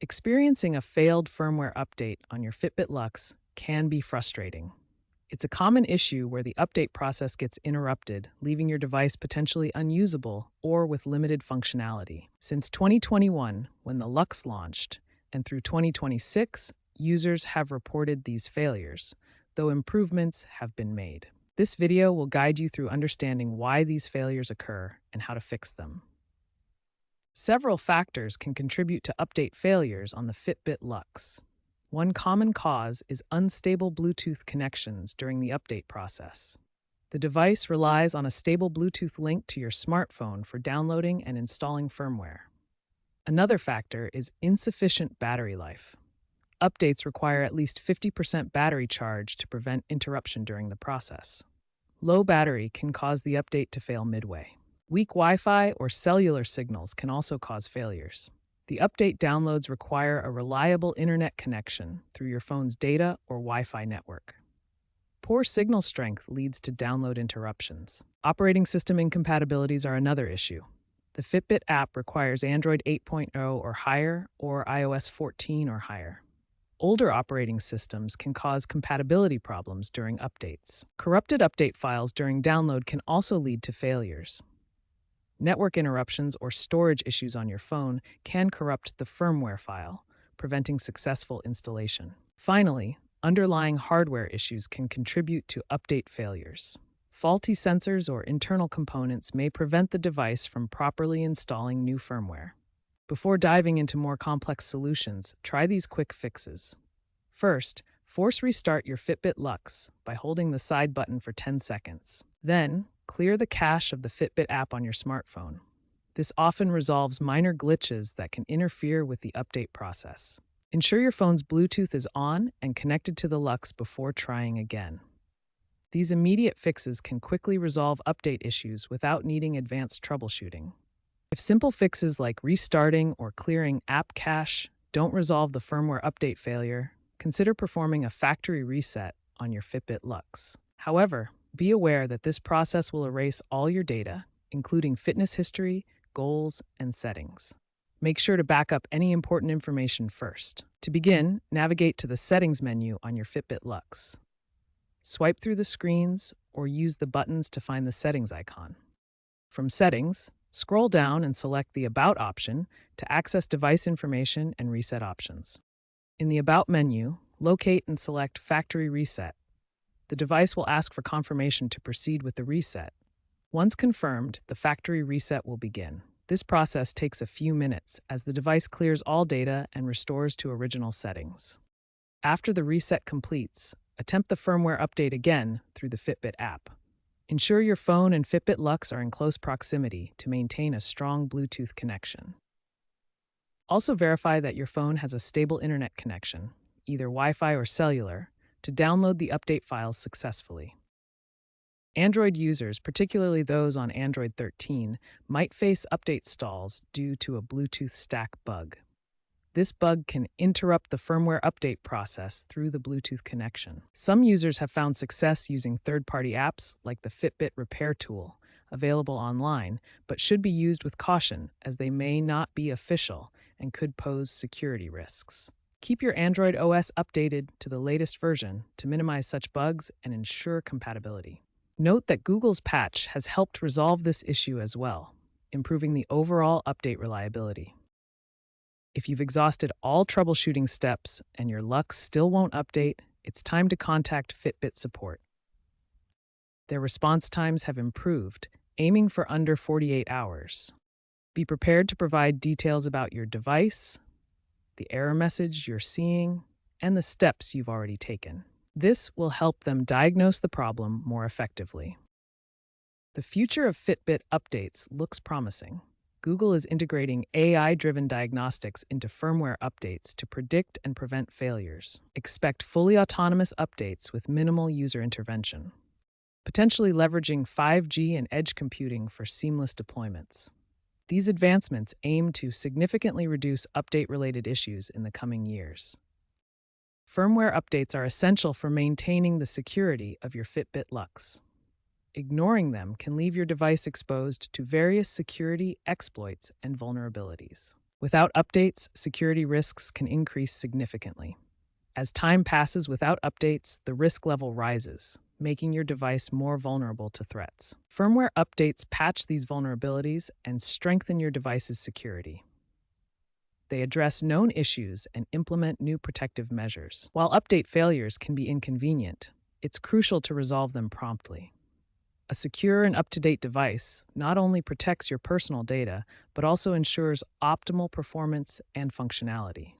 Experiencing a failed firmware update on your Fitbit Luxe can be frustrating. It's a common issue where the update process gets interrupted, leaving your device potentially unusable or with limited functionality. Since 2021, when the Luxe launched, and through 2026, users have reported these failures, though improvements have been made. This video will guide you through understanding why these failures occur and how to fix them. Several factors can contribute to update failures on the Fitbit Luxe. One common cause is unstable Bluetooth connections during the update process. The device relies on a stable Bluetooth link to your smartphone for downloading and installing firmware. Another factor is insufficient battery life. Updates require at least 50% battery charge to prevent interruption during the process. Low battery can cause the update to fail midway. Weak Wi-Fi or cellular signals can also cause failures. The update downloads require a reliable internet connection through your phone's data or Wi-Fi network. Poor signal strength leads to download interruptions. Operating system incompatibilities are another issue. The Fitbit app requires Android 8.0 or higher or iOS 14 or higher. Older operating systems can cause compatibility problems during updates. Corrupted update files during download can also lead to failures. Network interruptions or storage issues on your phone can corrupt the firmware file, preventing successful installation. Finally, underlying hardware issues can contribute to update failures. Faulty sensors or internal components may prevent the device from properly installing new firmware. Before diving into more complex solutions, try these quick fixes. First, force restart your Fitbit Luxe by holding the side button for 10 seconds. Then, clear the cache of the Fitbit app on your smartphone. This often resolves minor glitches that can interfere with the update process. Ensure your phone's Bluetooth is on and connected to the Luxe before trying again. These immediate fixes can quickly resolve update issues without needing advanced troubleshooting. If simple fixes like restarting or clearing app cache don't resolve the firmware update failure, consider performing a factory reset on your Fitbit Luxe. However, be aware that this process will erase all your data, including fitness history, goals, and settings. Make sure to back up any important information first. To begin, navigate to the Settings menu on your Fitbit Luxe. Swipe through the screens or use the buttons to find the Settings icon. From Settings, scroll down and select the About option to access device information and reset options. In the About menu, locate and select Factory Reset. The device will ask for confirmation to proceed with the reset. Once confirmed, the factory reset will begin. This process takes a few minutes as the device clears all data and restores to original settings. After the reset completes, attempt the firmware update again through the Fitbit app. Ensure your phone and Fitbit Luxe are in close proximity to maintain a strong Bluetooth connection. Also verify that your phone has a stable internet connection, either Wi-Fi or cellular, to download the update files successfully. Android users, particularly those on Android 13, might face update stalls due to a Bluetooth stack bug. This bug can interrupt the firmware update process through the Bluetooth connection. Some users have found success using third-party apps like the Fitbit Repair tool, available online, but should be used with caution as they may not be official and could pose security risks. Keep your Android OS updated to the latest version to minimize such bugs and ensure compatibility. Note that Google's patch has helped resolve this issue as well, improving the overall update reliability. If you've exhausted all troubleshooting steps and your Luxe still won't update, it's time to contact Fitbit support. Their response times have improved, aiming for under 48 hours. Be prepared to provide details about your device, the error message you're seeing, and the steps you've already taken. This will help them diagnose the problem more effectively. The future of Fitbit updates looks promising. Google is integrating AI-driven diagnostics into firmware updates to predict and prevent failures. Expect fully autonomous updates with minimal user intervention, potentially leveraging 5G and edge computing for seamless deployments. These advancements aim to significantly reduce update-related issues in the coming years. Firmware updates are essential for maintaining the security of your Fitbit Luxe. Ignoring them can leave your device exposed to various security exploits and vulnerabilities. Without updates, security risks can increase significantly. As time passes without updates, the risk level rises, making your device more vulnerable to threats. Firmware updates patch these vulnerabilities and strengthen your device's security. They address known issues and implement new protective measures. While update failures can be inconvenient, it's crucial to resolve them promptly. A secure and up-to-date device not only protects your personal data, but also ensures optimal performance and functionality.